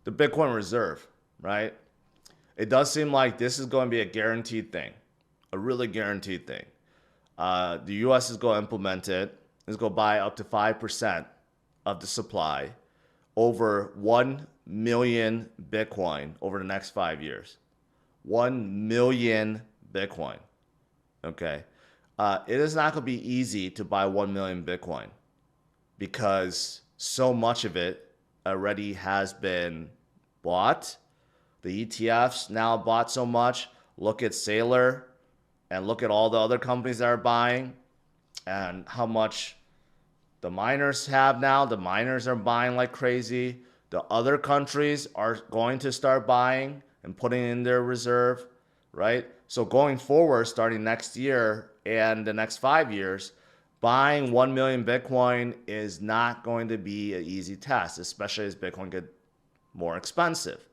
the Bitcoin reserve, right? It does seem like this is going to be a guaranteed thing, a really guaranteed thing. The U.S. is going to implement it. It's going to buy up to 5% of the supply over 1 million Bitcoin over the next 5 years. 1 million Bitcoin. Okay. It is not going to be easy to buy 1 million Bitcoin because so much of it already has been bought. The ETFs now bought so much. Look at Sailor and look at all the other companies that are buying and how much the miners have now. The miners are buying like crazy. The other countries are going to start buying and putting in their reserve, right? So going forward, starting next year and the next 5 years, buying 1 million Bitcoin is not going to be an easy task, especially as Bitcoin gets more expensive.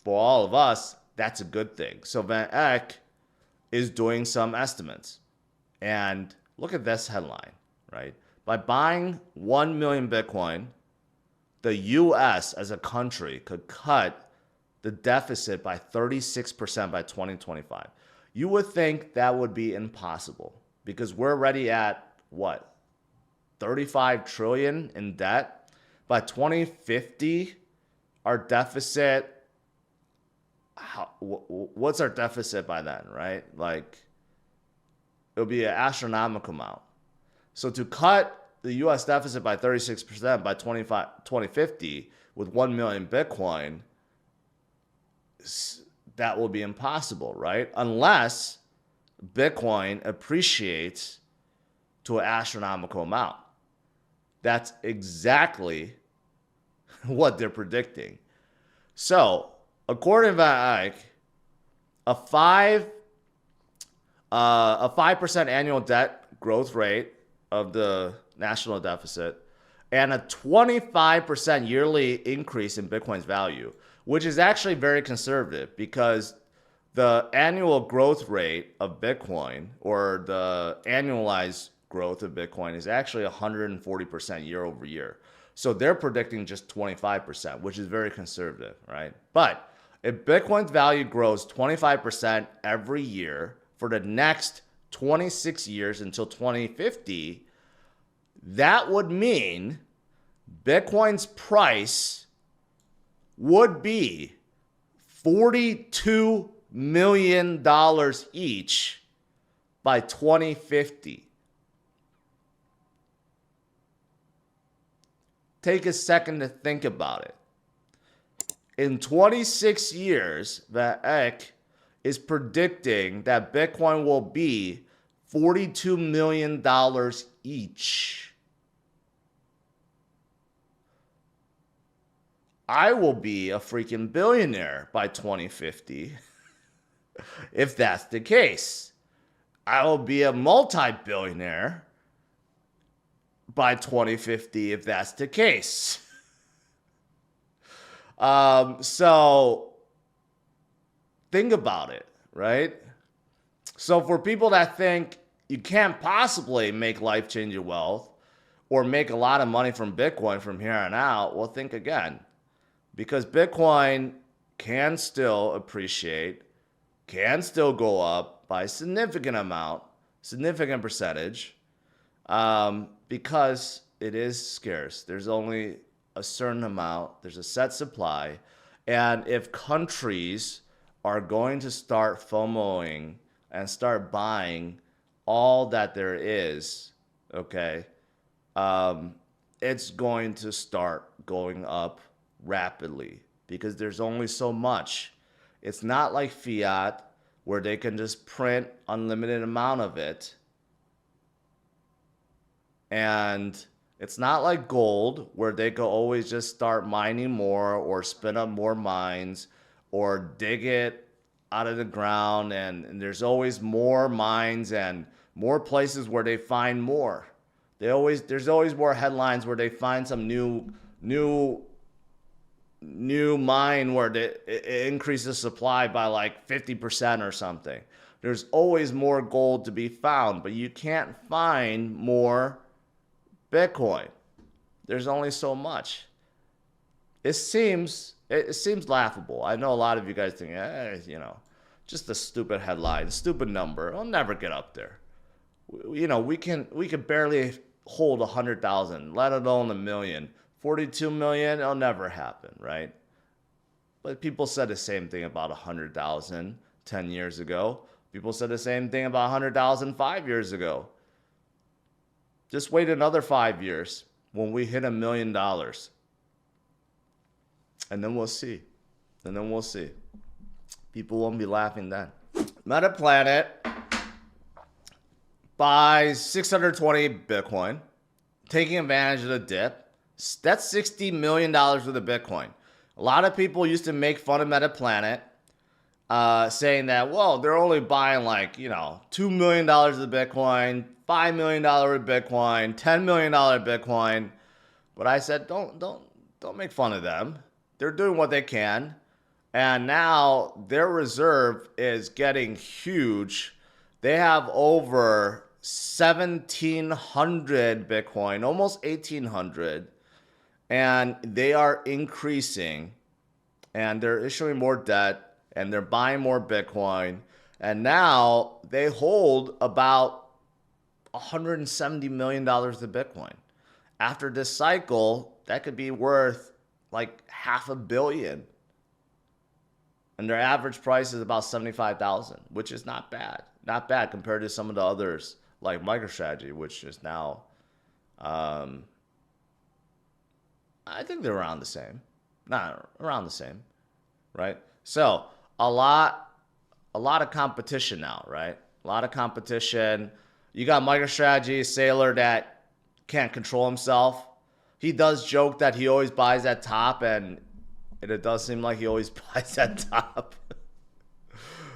For all of us, that's a good thing. So Van Eck is doing some estimates. And look at this headline, right? By buying 1 million Bitcoin, the US as a country could cut the deficit by 36% by 2025. You would think that would be impossible because we're already at what? 35 trillion in debt. By 2050, our deficit, what's our deficit by then, right? Like, it'll be an astronomical amount. So to cut the US deficit by 36% by 2050 with 1 million Bitcoin, that will be impossible, right? Unless Bitcoin appreciates to an astronomical amount. That's exactly what they're predicting. So, according to Van Eyck, a 5% annual debt growth rate of the national deficit and a 25% yearly increase in Bitcoin's value, which is actually very conservative because the annual growth rate of Bitcoin or the annualized growth of Bitcoin is actually 140% year over year. So they're predicting just 25%, which is very conservative, right? But if Bitcoin's value grows 25% every year for the next 26 years until 2050, that would mean Bitcoin's price would be $42 million each by 2050. Take a second to think about it. In 26 years, Van Eck is predicting that Bitcoin will be $42 million each. I will be a freaking billionaire by 2050 if that's the case. I will be a multi-billionaire by 2050 if that's the case. So think about it, right? So for people that think you can't possibly make life-changing wealth or make a lot of money from Bitcoin from here on out, well, think again. Because Bitcoin can still appreciate, can still go up by a significant amount, significant percentage, because it is scarce. There's only a certain amount, there's a set supply, and if countries are going to start FOMOing and start buying all that there is, okay, it's going to start going up rapidly because there's only so much. It's not like fiat where they can just print unlimited amount of it. And it's not like gold where they could always just start mining more or spin up more mines or dig it out of the ground, and there's always more mines and more places where they find more. There's always more headlines where they find some new mine where it increases supply by like 50% or something. There's always more gold to be found, but you can't find more Bitcoin. There's only so much. it seems laughable. I know a lot of you guys think, just a stupid headline, stupid number. I'll never get up there. We can barely hold 100,000, let alone a million. 42 million, it'll never happen, right? But people said the same thing about 100,000 10 years ago. People said the same thing about 100,000 5 years ago. Just wait another 5 years when we hit $1 million. And then we'll see. People won't be laughing then. Metaplanet buys 620 Bitcoin, taking advantage of the dip. That's $60 million worth of Bitcoin. A lot of people used to make fun of Metaplanet, saying that, well, they're only buying like, $2 million of Bitcoin, $5 million of Bitcoin, $10 million Bitcoin. But I said, don't make fun of them. They're doing what they can. And now their reserve is getting huge. They have over 1,700 Bitcoin, almost 1,800. And they are increasing. And they're issuing more debt. And they're buying more Bitcoin. And now they hold about $170 million of Bitcoin. After this cycle, that could be worth like $500 million. And their average price is about 75,000, which is not bad. Not bad compared to some of the others like Microstrategy, which is now, I think they're around the same. Not around the same, right? So a lot of competition now, right? A lot of competition. You got MicroStrategy, Sailor that can't control himself. He does joke that he always buys at top, and it does seem like he always buys at top.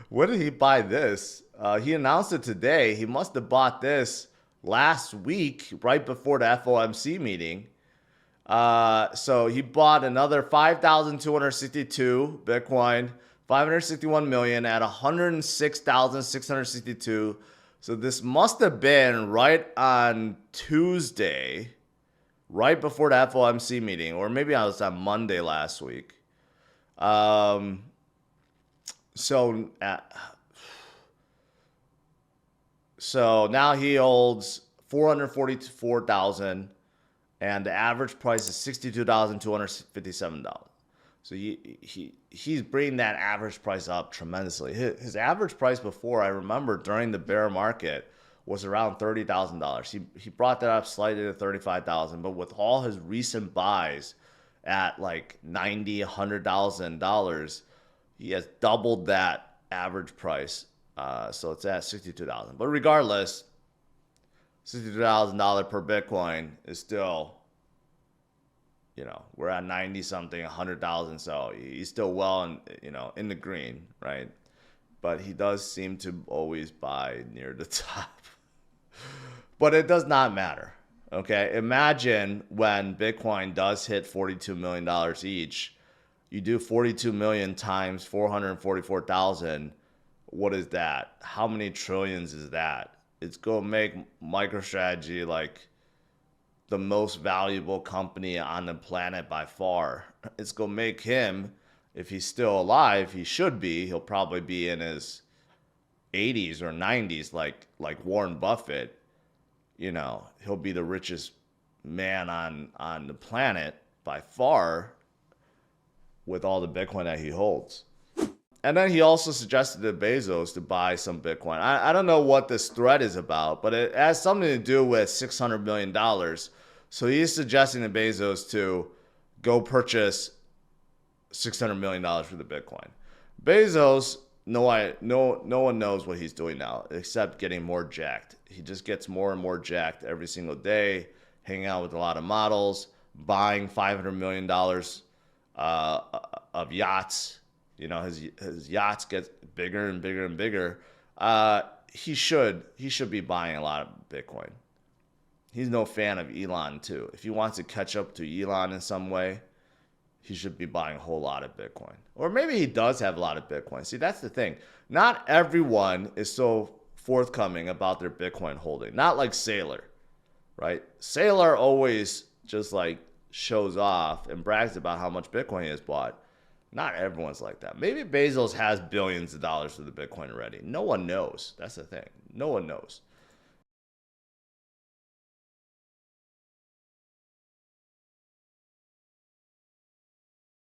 When did he buy this? He announced it today. He must have bought this last week, right before the FOMC meeting. So he bought another 5,262 Bitcoin, 561 million at 106,662. So this must have been right on Tuesday, right before the FOMC meeting, or maybe I was on Monday last week. So now he holds 444,000, and the average price is $62,257. So he's bringing that average price up tremendously. His average price before, I remember during the bear market, was around $30,000. He brought that up slightly to $35,000, but with all his recent buys at like $90,000, $100,000, he has doubled that average price. So it's at $62,000. But regardless, $62,000 per Bitcoin is still, we're at 90 something, 100,000. So he's still well in the green, right? But he does seem to always buy near the top. But it does not matter. Okay, imagine when Bitcoin does hit $42 million each, you do 42 million times 444,000. What is that? How many trillions is that? It's going to make MicroStrategy like the most valuable company on the planet by far. It's going to make him, if he's still alive, he should be. He'll probably be in his 80s or 90s like Warren Buffett. He'll be the richest man on the planet by far with all the Bitcoin that he holds. And then he also suggested to Bezos to buy some Bitcoin. I don't know what this thread is about, but it has something to do with $600 million. So he's suggesting to Bezos to go purchase $600 million for the Bitcoin. Bezos, no one knows what he's doing now except getting more jacked. He just gets more and more jacked every single day, hanging out with a lot of models, buying $500 million of yachts. His yachts get bigger and bigger and bigger. He should be buying a lot of Bitcoin. He's no fan of Elon too. If he wants to catch up to Elon in some way, he should be buying a whole lot of Bitcoin. Or maybe he does have a lot of Bitcoin. See, that's the thing. Not everyone is so forthcoming about their Bitcoin holding. Not like Sailor, right? Sailor always just like shows off and brags about how much Bitcoin he has bought, not everyone's like that. Maybe Bezos has billions of dollars for the Bitcoin already. No one knows. That's the thing. No one knows.